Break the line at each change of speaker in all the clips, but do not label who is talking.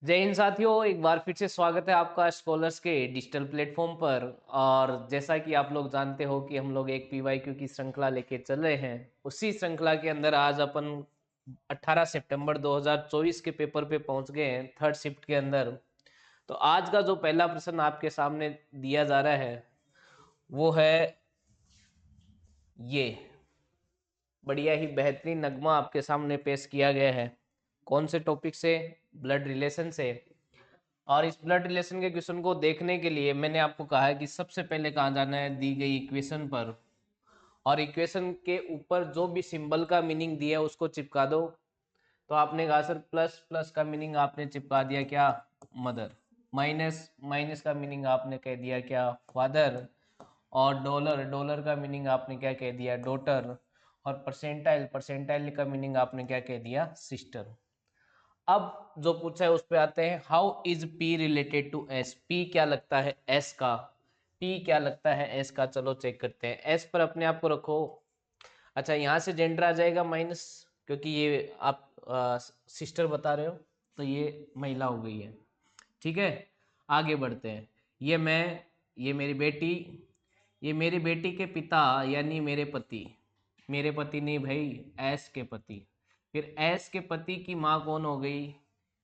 जय हिंद साथियों, एक बार फिर से स्वागत है आपका स्कॉलर्स के डिजिटल प्लेटफॉर्म पर। और जैसा कि आप लोग जानते हो कि हम लोग एक पीवाईक्यू की श्रृंखला लेके चल रहे हैं। उसी श्रृंखला के अंदर आज अपन 18 सितंबर 2024 के पेपर पे पहुंच गए हैं, थर्ड शिफ्ट के अंदर। तो आज का जो पहला प्रश्न आपके सामने दिया जा रहा है वो है ये। बढ़िया ही बेहतरीन नगमा आपके सामने पेश किया गया है। कौन से टॉपिक से? ब्लड रिलेशन से। और इस ब्लड रिलेशन के क्वेश्चन को देखने के लिए मैंने आपको कहा है कि सबसे पहले कहाँ जाना है, दी गई इक्वेशन पर। और इक्वेशन के ऊपर जो भी सिंबल का मीनिंग दिया है उसको चिपका दो। तो आपने कहा सर प्लस, प्लस का मीनिंग आपने चिपका दिया क्या? मदर। माइनस, माइनस का मीनिंग आपने कह दिया क्या? फादर। और डॉलर, डॉलर का मीनिंग आपने क्या कह दिया? डॉटर। और परसेंटाइल, परसेंटाइल का मीनिंग आपने क्या कह दिया? सिस्टर। अब जो पूछा है उस पे आते हैं। How is P related to S? P क्या लगता है एस का? पी क्या लगता है एस का? चलो चेक करते हैं। एस पर अपने आप को रखो। अच्छा, यहाँ से जेंडर आ जाएगा माइनस, क्योंकि ये आप सिस्टर बता रहे हो, तो ये महिला हो गई है। ठीक है, आगे बढ़ते हैं। ये मैं, ये मेरी बेटी, ये मेरी बेटी के पिता यानी मेरे पति। मेरे पति नहीं भाई, एस के पति। फिर एस के पति की माँ कौन हो गई?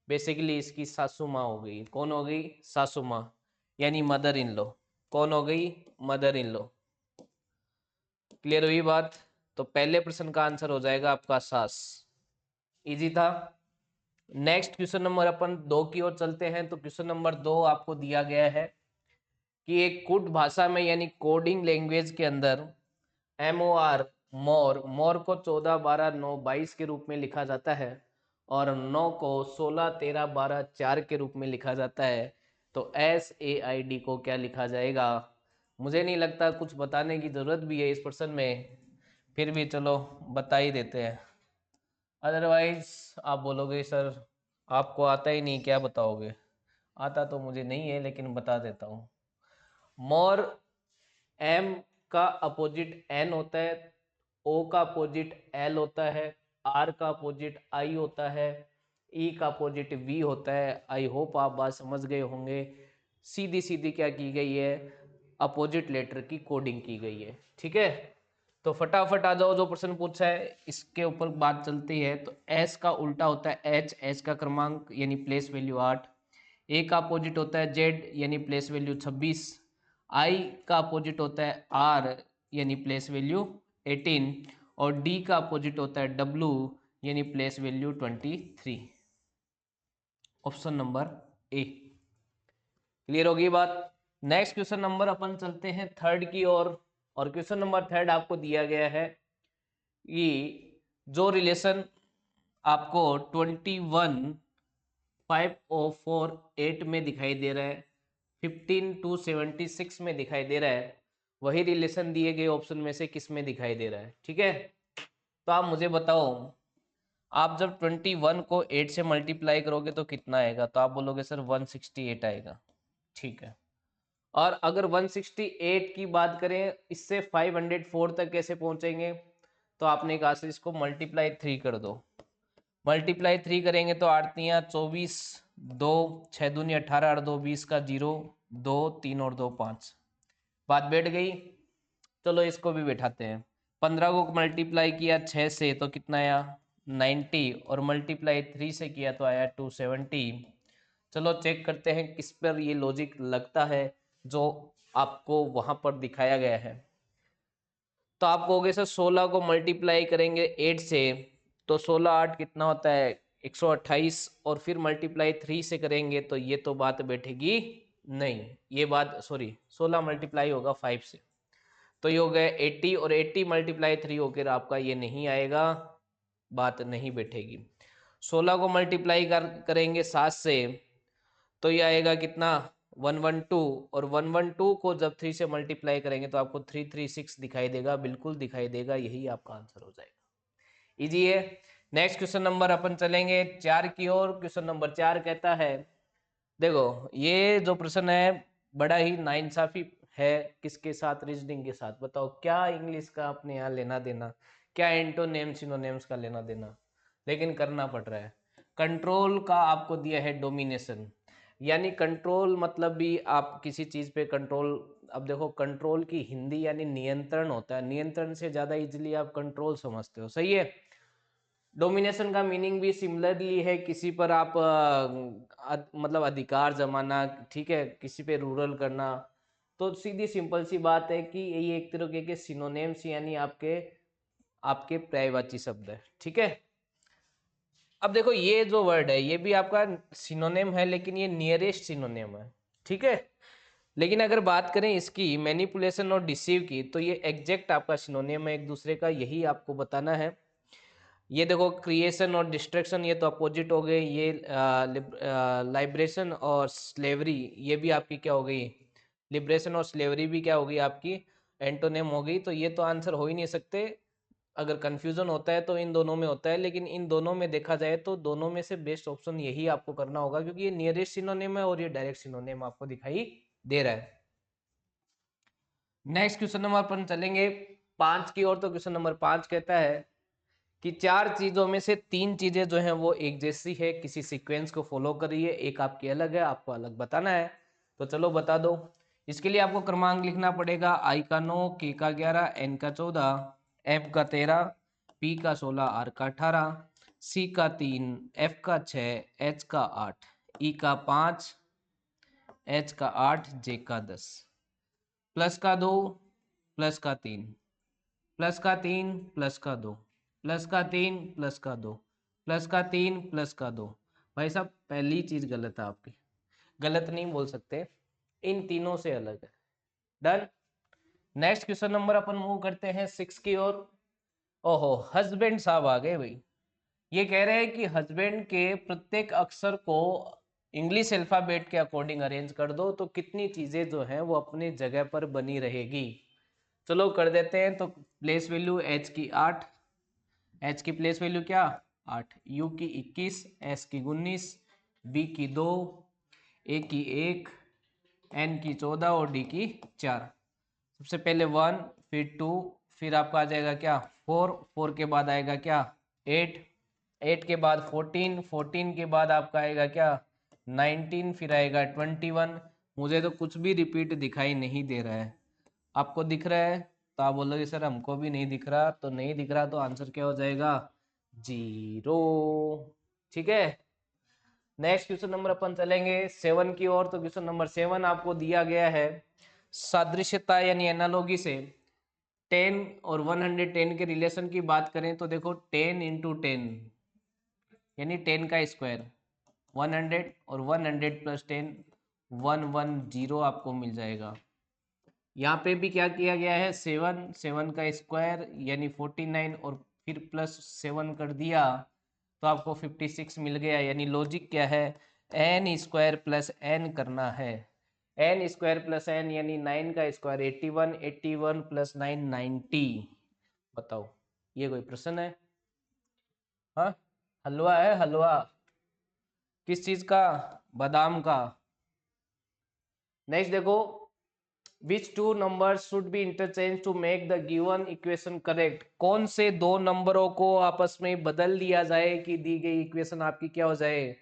बेसिकली इसकी सासू माँ हो गई। कौन हो गई? सासू माँ, यानी मदर इन लॉ। कौन हो गई? Mother in law. क्लियर हुई बात? तो पहले प्रश्न का आंसर हो जाएगा आपका सास। इजी था। नेक्स्ट क्वेश्चन नंबर अपन 2 की ओर चलते हैं। तो क्वेश्चन नंबर 2 आपको दिया गया है कि एक कुड भाषा में यानी कोडिंग लैंग्वेज के अंदर MOR, मोर, मोर को 14 12 9 22 के रूप में लिखा जाता है। और 9 को 16 13 12 4 के रूप में लिखा जाता है। तो SAID को क्या लिखा जाएगा? मुझे नहीं लगता कुछ बताने की जरूरत भी है इस प्रश्न में, फिर भी चलो बता ही देते हैं। अदरवाइज आप बोलोगे सर आपको आता ही नहीं, क्या बताओगे? आता तो मुझे नहीं है लेकिन बता देता हूँ। मोर, एम का अपोजिट एन होता है, ओ का अपोजिट एल होता है, आर का अपोजिट आई होता है, ई का अपोजिट वी होता है। आई होप आप बात समझ गए होंगे। सीधी सीधी क्या की गई है? अपोजिट लेटर की कोडिंग की गई है। ठीक है, तो फटाफट आ जाओ, जो प्रश्न पूछा है इसके ऊपर बात चलती है। तो एस का उल्टा होता है एच, एच का क्रमांक यानी प्लेस वैल्यू 8। ए का अपोजिट होता है जेड यानी प्लेस वैल्यू 26। आई का अपोजिट होता है आर यानी प्लेस वैल्यू 18। और डी का अपोजिट होता है डब्ल्यू यानी place value 23। Option number A. Clear होगी बात? नेक्स्ट क्वेश्चन नंबर अपन चलते हैं थर्ड की ओर। और क्वेश्चन नंबर थर्ड आपको दिया गया है कि जो रिलेशन आपको 21 504 8 में दिखाई दे रहा है, 15 to 76 में दिखाई दे रहा है, वही रिलेशन दिए गए ऑप्शन में से किस में दिखाई दे रहा है? ठीक है, तो आप मुझे बताओ। आप जब 21 को 8 से मल्टीप्लाई करोगे तो कितना आएगा? तो आप बोलोगे सर 168 आएगा। ठीक है, और अगर 168 की बात करें, इससे 504 तक कैसे पहुंचेंगे? तो आपने कहा सर इसको मल्टीप्लाई 3 कर दो। मल्टीप्लाई 3 करेंगे तो 8 तियाँ 24, 2 6 दूनी 18, 8 2 20 का 0, 2 3 और 2 5। बात बैठ गई। चलो इसको भी बैठाते हैं। 15 को मल्टीप्लाई किया 6 से तो कितना आया? 90। और मल्टीप्लाई 3 से किया तो आया 270। चलो चेक करते हैं किस पर ये लॉजिक लगता है जो आपको वहां पर दिखाया गया है। तो आप कहोगे सर 16 को मल्टीप्लाई करेंगे 8 से तो 16 8 कितना होता है? 128। और फिर मल्टीप्लाई 3 से करेंगे तो ये तो बात बैठेगी नहीं। ये बात सॉरी, 16 मल्टीप्लाई होगा 5 से तो ये हो गया 80। और 80 मल्टीप्लाई 3 होकर आपका ये नहीं आएगा, बात नहीं बैठेगी। 16 को मल्टीप्लाई करेंगे 7 से तो ये आएगा कितना? 112। और 112 को जब 3 से मल्टीप्लाई करेंगे तो आपको 336 दिखाई देगा, बिल्कुल दिखाई देगा। यही आपका आंसर हो जाएगा। इजी है। नेक्स्ट क्वेश्चन नंबर अपन चलेंगे 4 की ओर। क्वेश्चन नंबर 4 कहता है, देखो ये जो प्रश्न है बड़ा ही नाइंसाफी है। किसके साथ? रीजनिंग के साथ। बताओ क्या इंग्लिश का अपने यहाँ लेना देना, क्या एंटोनेम सिनोनेम्स का लेना देना, लेकिन करना पड़ रहा है। कंट्रोल का आपको दिया है डोमिनेशन, यानी कंट्रोल मतलब भी आप किसी चीज पे कंट्रोल, अब देखो कंट्रोल की हिंदी यानी नियंत्रण होता है, नियंत्रण से ज्यादा इजीली आप कंट्रोल समझते हो, सही है। डोमिनेशन का मीनिंग भी सिमिलरली है, किसी पर आप मतलब अधिकार जमाना, ठीक है, किसी पे रूरल करना। तो सीधी सिंपल सी बात है कि ये एक तरीके के सिनोनिम्स यानी आपके आपके पर्यायवाची शब्द है, ठीक है। अब देखो ये जो वर्ड है ये भी आपका सिनोनिम है, लेकिन ये नियरेस्ट सिनोनिम है, ठीक है। लेकिन अगर बात करें इसकी मैनिपुलेशन और डिसीव की, तो ये एग्जैक्ट आपका सिनोनिम है एक दूसरे का, यही आपको बताना है। ये देखो क्रिएशन और डिस्ट्रक्शन ये तो अपोजिट हो गए, ये लाइब्रेशन और स्लेवरी ये भी आपकी क्या हो गई, लिबरेशन और स्लेवरी भी क्या हो गई आपकी एंटोनिम हो गई। तो ये तो आंसर हो ही नहीं सकते, अगर कंफ्यूजन होता है तो इन दोनों में होता है, लेकिन इन दोनों में देखा जाए तो दोनों में से बेस्ट ऑप्शन यही आपको करना होगा, क्योंकि ये नियरेस्ट सिनोनिम है और ये डायरेक्ट सिनोनिम आपको दिखाई दे रहा है। नेक्स्ट क्वेश्चन नंबर अपन चलेंगे 5 की ओर। तो क्वेश्चन नंबर 5 कहता है कि 4 चीजों में से 3 चीजें जो हैं वो एक जैसी है, किसी सीक्वेंस को फॉलो कर रही है, एक आपकी अलग है, आपको अलग बताना है। तो चलो बता दो। इसके लिए आपको क्रमांक लिखना पड़ेगा, आई का 9, के का 11, एन का 14, एम का 13, पी का 16, आर का 18, सी का 3, एफ का 6, एच का 8, ई का 5, एच का 8, जे का 10। प्लस का 2, प्लस का 3, प्लस का 3, प्लस का 2, प्लस का 3, प्लस का 2, प्लस का 3, प्लस का 2। भाई साहब पहली चीज गलत है आपकी, गलत नहीं बोल सकते, इन तीनों से अलग है। डन। नेक्स्ट क्वेश्चन नंबर अपन मूव करते हैं 6 की ओर। ओहो हस्बैंड साहब आ गए भाई। ये कह रहे हैं कि हस्बैंड के प्रत्येक अक्षर को इंग्लिश अल्फाबेट के अकॉर्डिंग अरेंज कर दो, तो कितनी चीजें जो हैं वो अपनी जगह पर बनी रहेगी। चलो कर देते हैं। तो प्लेस वैल्यू एच की 8, एच की प्लेस वैल्यू क्या 8, यू की 21, एस की 19, बी की 2, ए की 1, एन की 14 और डी की 4। सबसे पहले 1, फिर 2, फिर आपका आ जाएगा क्या 4, 4 के बाद आएगा क्या 8, 8 के बाद 14, 14 के बाद आपका आएगा क्या 19, फिर आएगा 21। मुझे तो कुछ भी रिपीट दिखाई नहीं दे रहा है, आपको दिख रहा है तो आप बोलोगे सर हमको भी नहीं दिख रहा, तो नहीं दिख रहा तो आंसर क्या हो जाएगा 0, ठीक है। नेक्स्ट क्वेश्चन नंबर अपन चलेंगे 7 की ओर। तो क्वेश्चन नंबर 7 आपको दिया गया है सादृश्यता यानी एनालॉगी से 10 और 110 के रिलेशन की बात करें तो देखो 10 इंटू 10 यानी 10 का स्क्वायर 100 और 100 प्लस 10 110 आपको मिल जाएगा। यहाँ पे भी क्या किया गया है 7, 7 का स्क्वायर यानी 49 और फिर प्लस 7 कर दिया तो आपको 56 मिल गया। यानी लॉजिक क्या है एन स्क्वायर प्लस एन करना है, एन स्क्वायर प्लस एन यानी 9 का स्क्वायर 81, 81 प्लस 9 90। बताओ ये कोई प्रश्न है? हाँ हलवा है हलवा, किस चीज का बादाम का। नेक्स्ट देखो Which two numbers should be interchanged to make the given equation correct? कौन से दो नंबरों को आपस में बदल दिया जाए कि दी गई इक्वेशन आपकी क्या हो जाए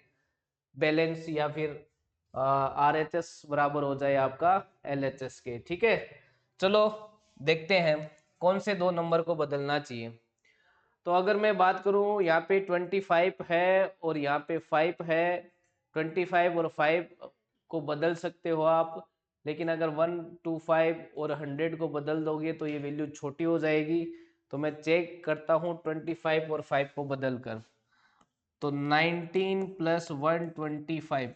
बैलेंस, या फिर आर एच एस बराबर हो जाए आपका एल एच एस के, ठीक है। चलो देखते हैं कौन से दो नंबर को बदलना चाहिए। तो अगर मैं बात करूं यहाँ पे 25 है और यहाँ पे 5 है, 25 और 5 को बदल सकते हो आप, लेकिन अगर 125 और 100 को बदल दोगे तो ये वैल्यू छोटी हो जाएगी। तो मैं चेक करता हूँ 25 और 5 को बदल कर। तो 19 प्लस 125,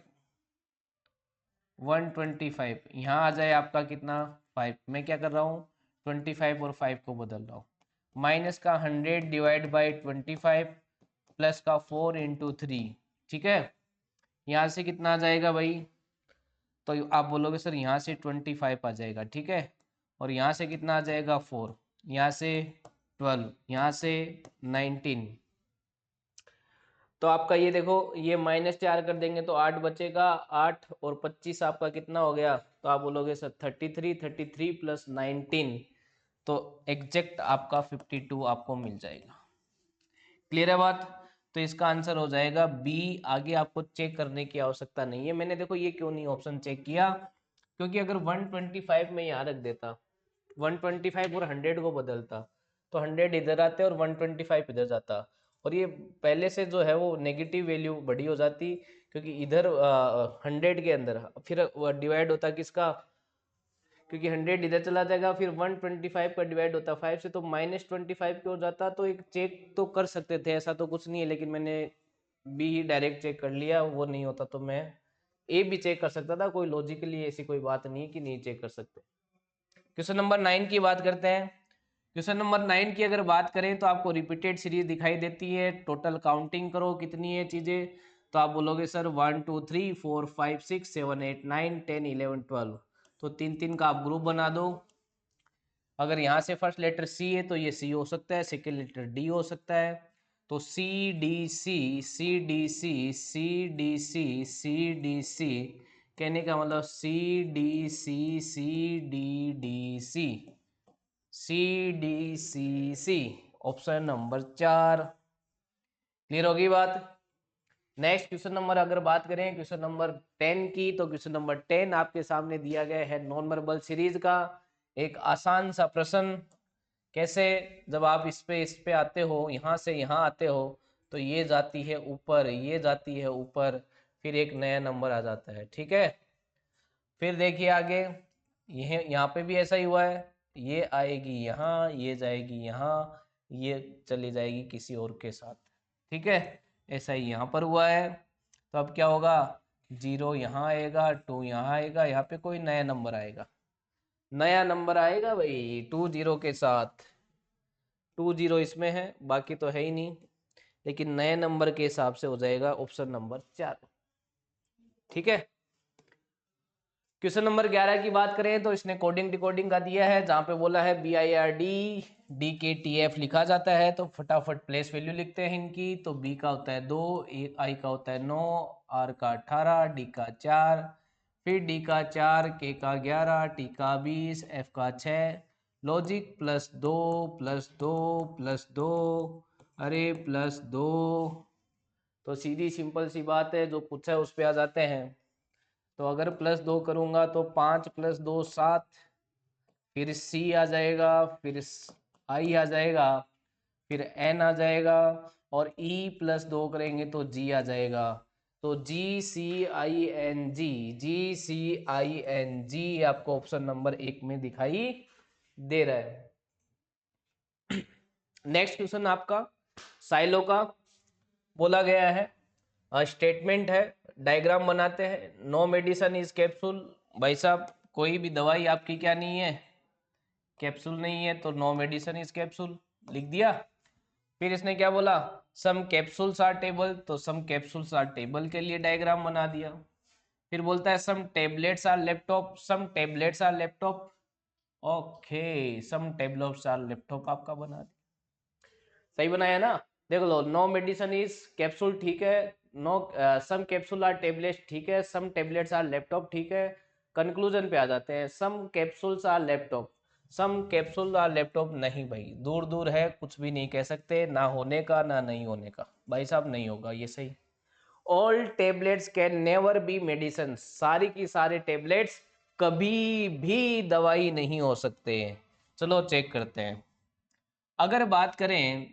125 यहाँ आ जाए आपका कितना 5। मैं क्या कर रहा हूँ 25 और 5 को बदल रहा हूँ। माइनस का 100 डिवाइड बाई 25 प्लस का 4 इंटू 3, ठीक है। यहाँ से कितना आ जाएगा भाई, तो आप बोलोगे सर यहाँ से 25 आ जाएगा, ठीक है। और यहाँ से कितना आ जाएगा 4, यहाँ से 12, यहाँ से 19। तो आपका ये देखो ये -4 कर देंगे तो 8 बचेगा, 8 और 25 आपका कितना हो गया, तो आप बोलोगे सर 33, 33 प्लस 19, तो एग्जैक्ट आपका 52 आपको मिल जाएगा। क्लियर है बात? तो इसका आंसर हो जाएगा बी। आगे आपको चेक करने की आवश्यकता नहीं है। मैंने देखो ये क्यों नहीं ऑप्शन चेक किया, क्योंकि अगर 125 में यहाँ रख देता, 125 और 100 को बदलता, तो 100 इधर आते और 125 इधर जाता, और ये पहले से जो है वो नेगेटिव वैल्यू बड़ी हो जाती, क्योंकि इधर 100 के अंदर फिर डिवाइड होता किसका, क्योंकि 100 इधर चला जाएगा, फिर 125 का डिवाइड होता 5 से, तो -25 की हो जाता। तो एक चेक तो कर सकते थे, ऐसा तो कुछ नहीं है, लेकिन मैंने बी ही डायरेक्ट चेक कर लिया। वो नहीं होता तो मैं ए भी चेक कर सकता था, कोई लॉजिकली ऐसी कोई बात नहीं है कि नहीं चेक कर सकते। क्वेश्चन नंबर 9 की बात करते हैं। क्वेश्चन नंबर 9 की अगर बात करें तो आपको रिपीटेड सीरीज दिखाई देती है। टोटल काउंटिंग करो कितनी है चीजें, तो आप बोलोगे सर 1 2 3 4 5 6 7 8 9 10 11 12, तो 3 3 का आप ग्रुप बना दो। अगर यहाँ से फर्स्ट लेटर सी है तो ये सी हो सकता है, सेकेंड लेटर डी हो सकता है, तो C D C, C D C, C D C, C D C, कहने का मतलब C D C, C D D C, C D C C, option number 4। Clear होगी बात। नेक्स्ट क्वेश्चन नंबर अगर बात करें क्वेश्चन नंबर 10 की, तो क्वेश्चन नंबर 10 आपके सामने दिया गया है नॉन वर्बल सीरीज का एक आसान सा प्रश्न। कैसे, जब आप इस पे आते हो, यहाँ से यहाँ आते हो, तो ये जाती है ऊपर, ये जाती है ऊपर, फिर एक नया नंबर आ जाता है, ठीक है। फिर देखिए आगे, यह यहाँ पे भी ऐसा ही हुआ है, ये आएगी यहाँ, ये जाएगी यहाँ, ये चली जाएगी किसी और के साथ, ठीक है। ऐसा ही यहाँ पर हुआ है। तो अब क्या होगा, 0 यहाँ आएगा, 2 यहाँ आएगा, यहाँ पे कोई नया नंबर आएगा, नया नंबर आएगा भाई 20 के साथ। 20 इसमें है, बाकी तो है ही नहीं, लेकिन नए नंबर के हिसाब से हो जाएगा ऑप्शन नंबर 4, ठीक है। क्वेश्चन नंबर 11 की बात करें तो इसने कोडिंग डिकोडिंग का दिया है, जहां पे बोला है BIRD DKTF लिखा जाता है, तो फटाफट प्लेस वैल्यू लिखते हैं इनकी। तो B का होता है 2, I का होता है 9, R का 18, D का 4, फिर D का 4, K का 11, T का 20, F का 6, लॉजिक +2 +2 +2, अरे +2, तो सीधी सिंपल सी बात है, जो पूछा है उस पे आ जाते हैं। तो अगर +2 करूंगा तो 5 + 2 7, फिर C आ जाएगा, फिर I आ जाएगा, फिर N आ जाएगा, और E +2 करेंगे तो G आ जाएगा। तो GCING, GCING आपको ऑप्शन नंबर 1 में दिखाई दे रहा है। नेक्स्ट क्वेश्चन आपका साइलो का बोला गया है, स्टेटमेंट है, डायग्राम बनाते हैं। नो मेडिसन इज कैप्सूल, भाई साहब कोई भी दवाई आपकी क्या नहीं है, कैप्सूल नहीं है, तो नो मेडिसन इज कैप्सूल लिख दिया। फिर इसने क्या बोला, सम कैप्सूल्स आर टेबल, तो सम कैप्सूल्स आर टेबल के लिए डायग्राम बना दिया। फिर बोलता है some tablets are laptop, some tablets are laptop, okay, some tablets are laptop आपका बना दिया। सही बनाया ना, देख लो, नो मेडिसन इज कैप्सूल ठीक है, no some capsule are tablets ठीक है, सम टेबलेट्स आर लैपटॉप ठीक है। कंक्लूजन पे आ जाते हैं, some capsules are laptop, some capsule are laptop नहीं भाई, दूर दूर है, कुछ भी नहीं कह सकते, ना होने का ना नहीं होने का, भाई साहब नहीं होगा ये सही। All tablets can never be medicine, सारी की सारे टेबलेट्स कभी भी दवाई नहीं हो सकते। चलो चेक करते हैं। अगर बात करें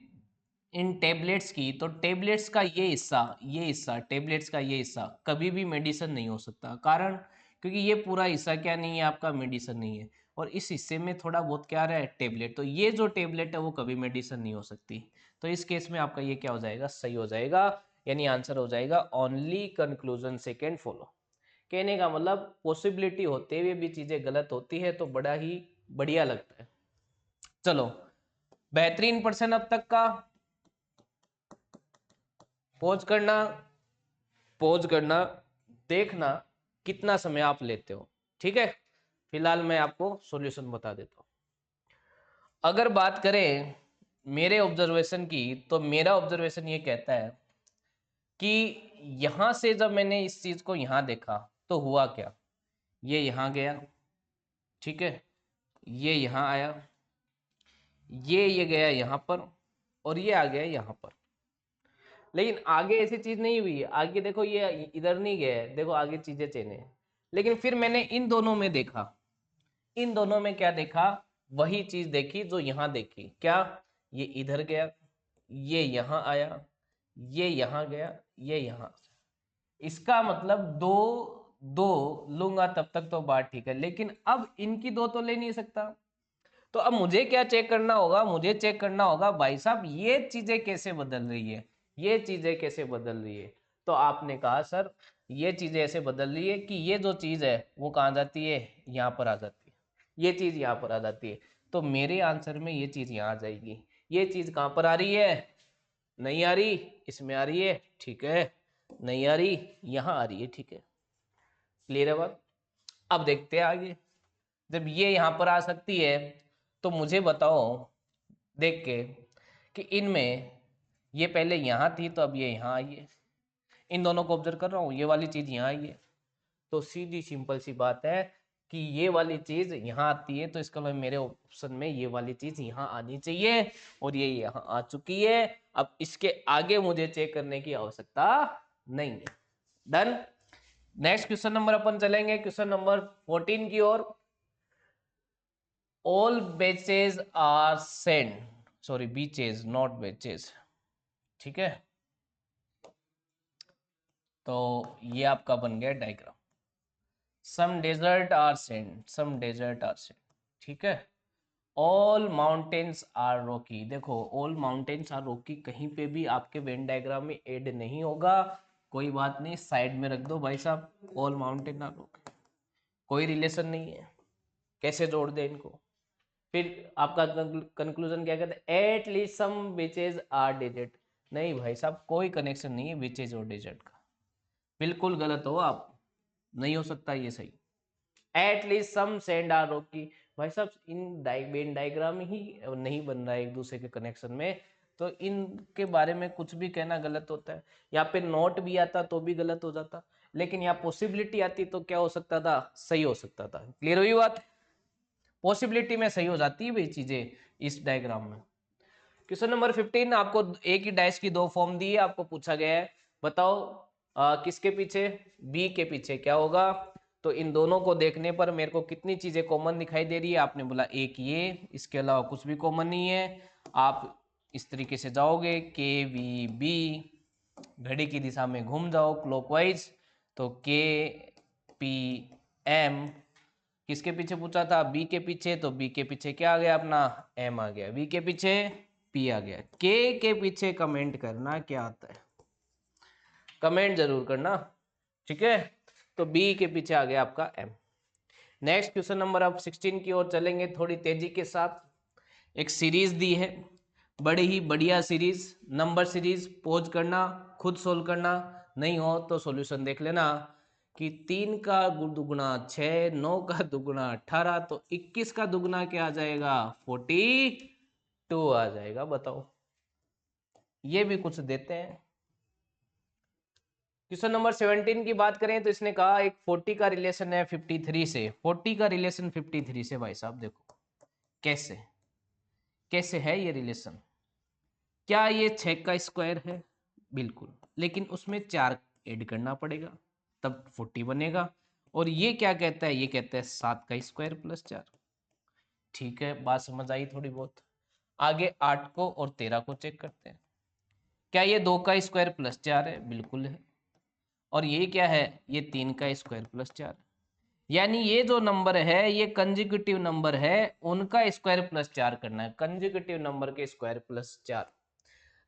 इन टेबलेट्स की, तो टेबलेट्स का ये हिस्सा टेबलेट्स का ये हिस्सा कभी भी मेडिसिन नहीं हो सकता। कारण, क्योंकि ये पूरा हिस्सा क्या नहीं है आपका, मेडिसिन नहीं है, और इस हिस्से में थोड़ा बहुत क्या रहा है, टेबलेट, तो ये जो टेबलेट है वो कभी मेडिसिन नहीं हो सकती। तो इस केस में आपका ये क्या हो जाएगा, सही हो जाएगा, यानी आंसर हो जाएगा ओनली कंक्लूजन सेकेंड फॉलो। कहने का मतलब पॉसिबिलिटी होते हुए भी चीजें गलत होती है तो बड़ा ही बढ़िया लगता है। चलो, बेहतरीन पर्सन अब तक का। पॉज करना, पॉज करना, देखना कितना समय आप लेते हो, ठीक है। फिलहाल मैं आपको सॉल्यूशन बता देता हूं। अगर बात करें मेरे ऑब्जर्वेशन की, तो मेरा ऑब्जर्वेशन ये कहता है कि यहां से जब मैंने इस चीज को यहां देखा तो हुआ क्या, ये यहां गया, ठीक है, ये यहां आया, ये गया यहां पर, और ये आ गया यहां पर। लेकिन आगे ऐसी चीज नहीं हुई, आगे देखो ये इधर नहीं गया है, देखो आगे चीजें चेंज है। लेकिन फिर मैंने इन दोनों में देखा, इन दोनों में क्या देखा, वही चीज देखी जो यहाँ देखी, क्या, ये इधर गया, ये यहाँ आया, ये यहाँ गया, ये यहाँ। इसका मतलब दो दो लूंगा तब तक तो बात ठीक है, लेकिन अब इनकी दो तो ले नहीं सकता। तो अब मुझे क्या चेक करना होगा, मुझे चेक करना होगा भाई साहब ये चीजें कैसे बदल रही है, ये चीजें कैसे बदल रही है। तो आपने कहा सर ये चीजें ऐसे बदल रही है कि ये जो चीज है वो कहाँ जाती है, यहाँ पर आ जाती है, ये चीज यहाँ पर आ जाती है। तो मेरे आंसर में ये चीज यहाँ आ जाएगी। ये चीज कहाँ पर आ रही है, नहीं आ रही, इसमें आ रही है, ठीक है, नहीं आ रही, यहाँ आ रही है, ठीक है। क्लियर है बात। अब देखते हैं आगे, जब ये यहाँ पर आ सकती है तो मुझे बताओ देख के कि इनमें ये पहले यहाँ थी तो अब ये यहाँ आई है, इन दोनों को ऑब्जर्व कर रहा हूँ, ये वाली चीज यहाँ आई है। तो सीधी सिंपल सी बात है कि ये वाली चीज यहाँ आती है, तो इसका मतलब मेरे ऑप्शन में ये वाली चीज यहाँ आनी चाहिए, और ये यहाँ आ चुकी है। अब इसके आगे मुझे चेक करने की आवश्यकता नहीं है। डन। नेक्स्ट क्वेश्चन नंबर अपन चलेंगे, क्वेश्चन नंबर 14 की ओर। All beaches are sand, sorry beaches not beaches, ठीक है। तो ये आपका बन गया diagram. Some desert are sand, some desert are sand, ठीक है। ऑल माउंटेन्स आर रॉकी, देखो ऑल माउंटेन्स आर रॉकी कहीं पे भी आपके वेन डायग्राम में ऐड नहीं होगा, कोई बात नहीं, साइड में रख दो भाई साहब। ऑल माउंटेन आर रॉकी कोई रिलेशन नहीं है, कैसे जोड़ दे इनको। फिर आपका कंक्लूजन क्या कहता है, at least some beaches are desert. नहीं भाई साहब कोई कनेक्शन नहीं है बीचेज और डेजर्ट का, बिल्कुल गलत हो आप, नहीं हो सकता ये सही। At least some sand are rocky, भाई साहब इन वेन डायग्राम ही नहीं बन रहा है एक दूसरे के कनेक्शन में, तो इनके बारे में कुछ भी कहना गलत होता है। यहाँ पे नोट भी आता तो भी गलत हो जाता, लेकिन यहाँ पॉसिबिलिटी आती तो क्या हो सकता था, सही हो सकता था। क्लियर हुई बात, पॉसिबिलिटी में सही हो जाती है भाई चीजें इस डायग्राम में। क्वेश्चन नंबर 15, आपको एक ही डाइस की दो फॉर्म दी है, आपको पूछा गया है बताओ किसके पीछे, बी के पीछे क्या होगा। तो इन दोनों को देखने पर मेरे को कितनी चीजें कॉमन दिखाई दे रही है, आपने बोला एक ये, इसके अलावा कुछ भी कॉमन नहीं है। आप इस तरीके से जाओगे के वी बी, घड़ी की दिशा में घूम जाओ क्लॉकवाइज, तो के पी एम, किसके पीछे पूछा था, बी के पीछे, तो बी के पीछे क्या आ गया अपना, एम आ गया, बी के पीछे पी आ गया। के पीछे कमेंट करना क्या आता है, कमेंट जरूर करना, ठीक है। तो बी के पीछे आ गया आपका एम। नेक्स्ट क्वेश्चन नंबर अब 16 की ओर चलेंगे थोड़ी तेजी के साथ। एक सीरीज दी है, बड़ी ही बढ़िया सीरीज, नंबर सीरीज, पोज करना, खुद सोल्व करना, नहीं हो तो सॉल्यूशन देख लेना। कि 3 का दुगुना 6, 9 का दुगुना 18, तो 21 का दुगुना क्या आ जाएगा, 42 आ जाएगा। बताओ, ये भी कुछ देते हैं। क्वेश्चन नंबर 17 की बात करें तो इसने कहा एक 40 का रिलेशन है 53 से, 40 का रिलेशन 53 से। भाई साहब देखो कैसे कैसे है ये रिलेशन। क्या ये 6 का स्क्वायर है, बिल्कुल, लेकिन उसमें 4 ऐड करना पड़ेगा तब 40 बनेगा। और ये क्या कहता है, ये कहता है 7 का स्क्वायर प्लस 4। ठीक है, बात समझ आई थोड़ी बहुत। आगे 8 को और 13 को चेक करते हैं। क्या ये 2 का स्क्वायर प्लस 4 है, बिल्कुल है। और ये क्या है, ये 3 का स्क्वायर प्लस 4। यानी ये जो नंबर है ये कंजिक्यूटिव नंबर है, उनका स्क्वायर प्लस 4 करना है, कंजिक्यूटिव नंबर के स्क्वायर प्लस 4।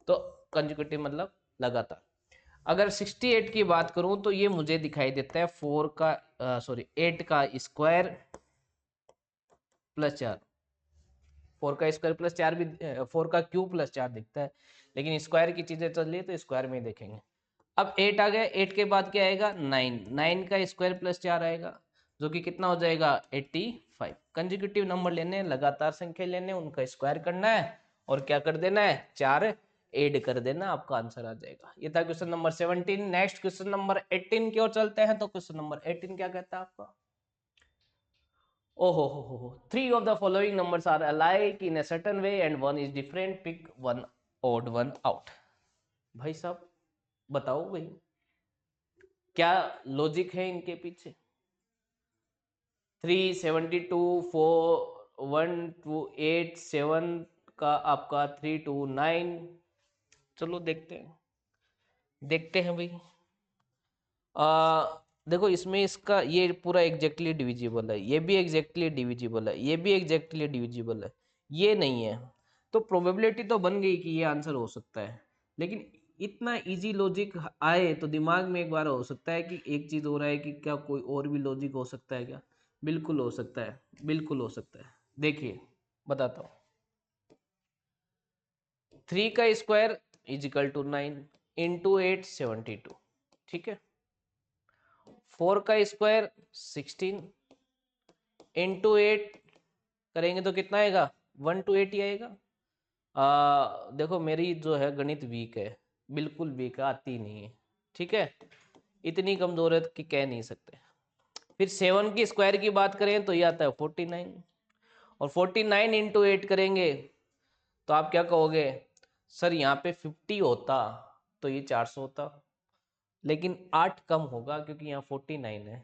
तो कंजिक्यूटिव मतलब लगातार। अगर 68 की बात करूं तो ये मुझे दिखाई देता है 4 का सॉरी 8 का स्क्वायर प्लस 4। 4 का स्क्वायर प्लस 4 भी 4 का क्यूब प्लस 4 दिखता है, लेकिन स्क्वायर की चीजें चल रही है तो स्क्वायर में ही देखेंगे। अब 8 आ गया, 8 के बाद क्या आएगा 9, 9 का स्क्वायर प्लस 4 आएगा, जो कि कितना हो जाएगा 85। कंजिक्यूटिव नंबर लेने हैं, लगातार संख्या लेने हैं, उनका स्क्वायर करना है और क्या कर देना है 4 ऐड कर देना, आपका आंसर आ जाएगा। ये था question number 17। Next question number 18 की ओर चलते हैं। तो क्वेश्चन नंबर 18 क्या कहता है आपका, Oh, three of the following numbers are alike in a certain way and one is different. Pick one odd one out. भाई साहब बताओ भाई, क्या लॉजिक है इनके पीछे? 372, 4, 1 2 8 7 का आपका 329। चलो देखते हैं भाई। देखो इसमें इसका ये पूरा एग्जैक्टली डिविजिबल है, ये भी एग्जैक्टली डिविजिबल है, ये भी एग्जैक्टली डिविजिबल है, ये नहीं है। तो प्रोबेबिलिटी तो बन गई कि ये आंसर हो सकता है, लेकिन इतना इजी लॉजिक आए तो दिमाग में एक बार हो सकता है कि एक चीज हो रहा है कि क्या कोई और भी लॉजिक हो सकता है क्या? बिल्कुल हो सकता है, बिल्कुल हो सकता है। देखिए बताता हूँ। 3 का square is equal to 9 into 8 72, ठीक है। 4 का स्क्वायर 16 इंटू 8 करेंगे तो कितना आएगा? 1 to 8 ही आएगा। देखो मेरी जो है गणित वीक है, बिल्कुल वीक है, आती नहीं है, ठीक है। इतनी कमजोर है कि कह नहीं सकते। फिर 7 की स्क्वायर की बात करें तो ये आता है 49, और 49 इंटू 8 करेंगे तो आप क्या कहोगे? सर यहाँ पे 50 होता तो ये 400 होता, लेकिन 8 कम होगा क्योंकि यहाँ 49 है,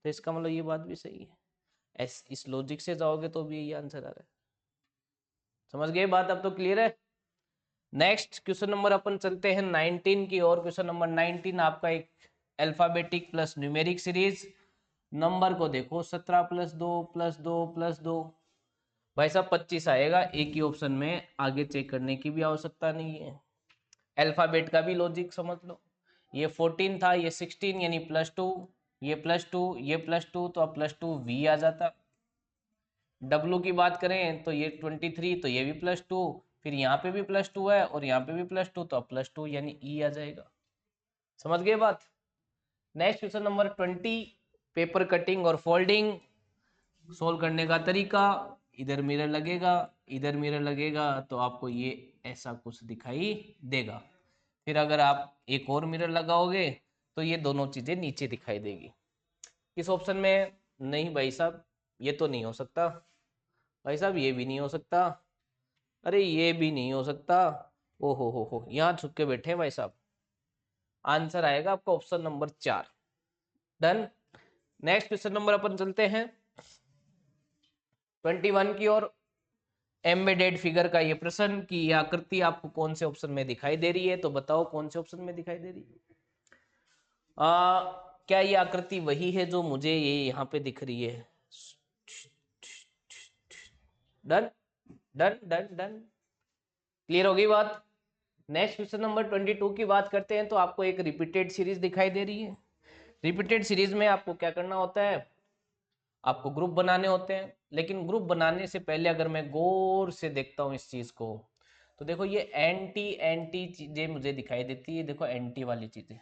तो इसका मतलब ये बात भी सही है। इस लॉजिक से जाओगे तो भी यही आंसर आ रहा है। समझ गए बात? अब तो क्लियर है। नेक्स्ट क्वेश्चन नंबर अपन चलते हैं 19 की और। क्वेश्चन नंबर 19 आपका एक alphabetic plus numeric series. Number को देखो, 17 + 2 + 2 + 2, भाई साहब 25 आएगा। एक ही ऑप्शन में, आगे चेक करने की भी आवश्यकता नहीं है। अल्फाबेट का भी लॉजिक समझ लो। ये 14 था, ये 16 यानी +2, ये +2, ये +2, तो अब +2 V आ जाता। डब्लू की बात करें तो ये 23, तो ये भी +2, फिर यहाँ पे भी +2 है और यहाँ पे भी +2, तो अब +2 यानी E आ जाएगा। समझ गए बात? Next question number 20, paper cutting और फोल्डिंग। सोल्व करने का तरीका, इधर मिरर लगेगा, इधर मिरर लगेगा, तो आपको ये ऐसा कुछ दिखाई देगा। फिर अगर आप एक और मिरर लगाओगे तो ये दोनों चीजें नीचे दिखाई देगी। इस ऑप्शन में नहीं भाई साहब, ये तो नहीं हो सकता। भाई साहब ये भी नहीं हो सकता। अरे ये भी नहीं हो सकता। ओ हो, यहाँ छुप के बैठे हैं भाई साहब। आंसर आएगा आपका option number 4। Done. Next question number अपन चलते हैं 21 की ओर। एम्बेडेड फिगर का ये प्रश्न की ये आकृति आपको कौन से ऑप्शन में दिखाई दे रही है? तो बताओ कौन से ऑप्शन में दिखाई दे रही है। क्या ये आकृति वही है जो मुझे ये यहाँ पे दिख रही है? Done done done done. Clear होगी बात? नेक्स्ट क्वेश्चन नंबर 22 की बात करते हैं तो आपको एक रिपीटेड सीरीज दिखाई दे रही है। रिपीटेड सीरीज में आपको क्या करना होता है? आपको ग्रुप बनाने होते हैं, लेकिन ग्रुप बनाने से पहले अगर मैं गौर से देखता हूँ इस चीज को, तो देखो ये एंटी एंटी चीजें मुझे दिखाई देती है। देखो एंटी वाली चीजें,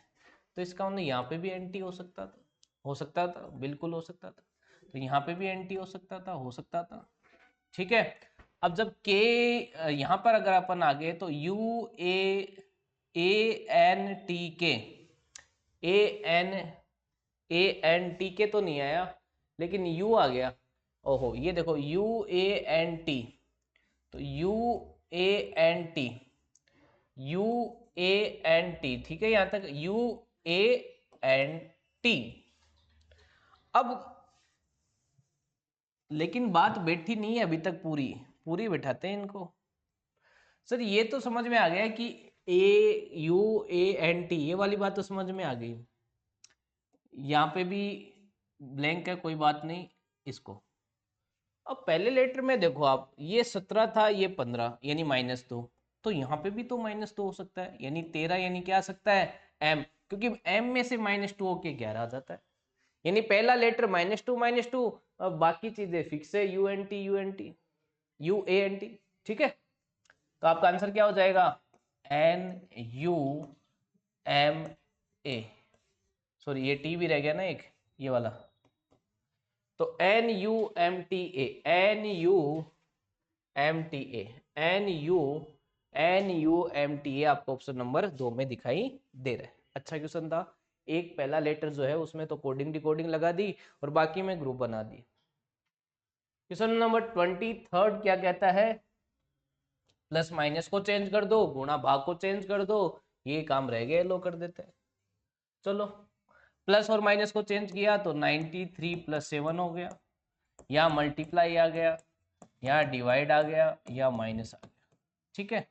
तो इसका मतलब यहाँ पे भी एंटी हो सकता था, हो सकता था, बिल्कुल हो सकता था। तो यहाँ पे भी एंटी हो सकता था, हो सकता था, ठीक है। अब जब के यहाँ पर अगर अपन आ गए तो UANTK, ANTK तो नहीं आया, लेकिन यू आ गया। ओहो, ये देखो UANT, तो UANT, UANT, ठीक है, यहां तक UANT। अब लेकिन बात बैठी नहीं है अभी तक, पूरी पूरी बैठाते हैं इनको। सर ये तो समझ में आ गया कि AUANT, ये वाली बात तो समझ में आ गई। यहाँ पे भी ब्लैंक है, कोई बात नहीं इसको। अब पहले लेटर में देखो आप, ये 17 था, ये 15 यानी -2, तो यहाँ पे भी तो -2 हो सकता है, यानी 13, यानी क्या आ सकता है? M, क्योंकि M में से -2 होके 11 आ जाता है। यानी पहला लेटर -2, अब बाकी चीजें फिक्स है, UANT, ठीक है। तो आपका आंसर क्या हो जाएगा? NUMA। सॉरी ये T भी रह गया ना एक, ये वाला। तो NUMTA, NUMTA आपको ऑप्शन नंबर 2 में दिखाई दे रहा है। अच्छा क्वेश्चन था। एक पहला लेटर जो है उसमें तो कोडिंग डिकोडिंग लगा दी और बाकी में ग्रुप बना दी। क्वेश्चन नंबर 23 क्या कहता है? प्लस माइनस को चेंज कर दो, गुणा भाग को चेंज कर दो, ये काम रह गया, लो कर देते हैं। चलो प्लस और माइनस को चेंज किया तो 93 + 7 हो गया, यहाँ मल्टीप्लाई आ गया, यहाँ डिवाइड आ गया, या माइनस आ गया। ठीक है,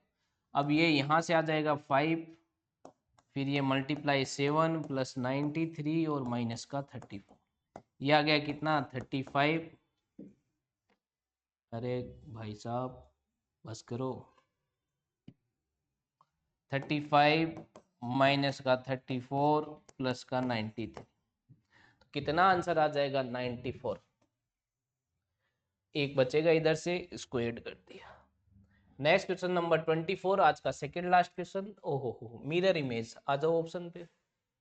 अब ये यहाँ से आ जाएगा 5, फिर ये मल्टीप्लाई 7 + 93 और माइनस का 34, ये आ गया कितना 35। अरे भाई साहब बस करो, 35 माइनस का 34 प्लस का 93, तो कितना आंसर आ जाएगा 94। एक बचेगा इधर से, इसको ऐड कर दिया। नेक्स्ट क्वेश्चन नंबर 24, आज का सेकंड लास्ट क्वेश्चन। ओहो हो, मिरर इमेज, आ जाओ ऑप्शन पे।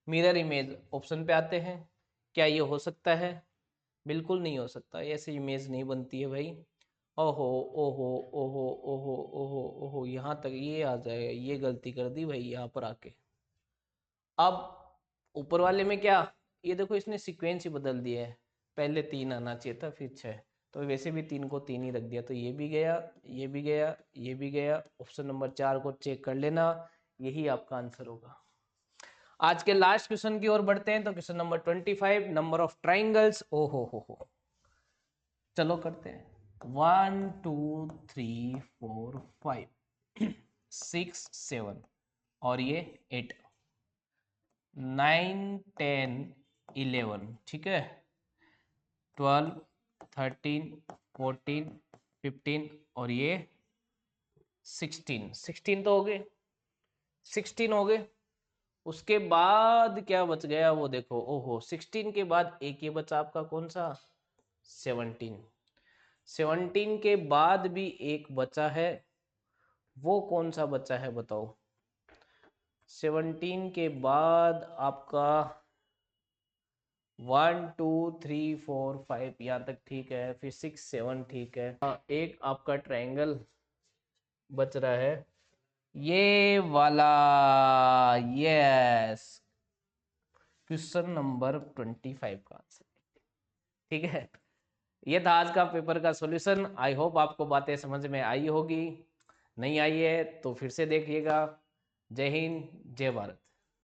मिरर इमेज ऑप्शन पे आते हैं। क्या ये हो सकता है? बिल्कुल नहीं हो सकता, ऐसे इमेज नहीं बनती है भाई। ओहो ओहो ओहो ओहो ओहो ओहो, यहाँ तक ये आ जाएगा, ये गलती कर दी भाई यहाँ पर आके। अब ऊपर वाले में क्या, ये देखो इसने सीक्वेंस ही बदल दिया है, पहले 3 आना चाहिए था फिर 6, तो वैसे भी 3 को 3 ही रख दिया, तो ये भी गया, ये भी गया, ये भी गया। ऑप्शन नंबर 4 को चेक कर लेना, यही आपका आंसर होगा। आज के लास्ट क्वेश्चन की ओर बढ़ते हैं, तो question number 25, number of triangles. ओ हो, चलो करते हैं। 1 2 3 4 5 6 7 और ये 8 9 10 11, ठीक है, 12 13 14 15 और ये 16 तो हो गए, 16 हो गए। उसके बाद क्या बच गया वो देखो, ओहो 16 के बाद एक ये बचा आपका कौन सा, 17। 17 के बाद भी एक बचा है, वो कौन सा बचा है बताओ। 17 के बाद आपका 1 2 3 4 5 यहाँ तक ठीक है, फिर 6 7 ठीक है। एक आपका ट्रायंगल बच रहा है, ये वाला, यस, क्वेश्चन नंबर 25 का आंसर। ठीक है, ये था आज का पेपर का सॉल्यूशन। आई होप आपको बातें समझ में आई होगी, नहीं आई है तो फिर से देखिएगा। जय हिंद, जय भारत।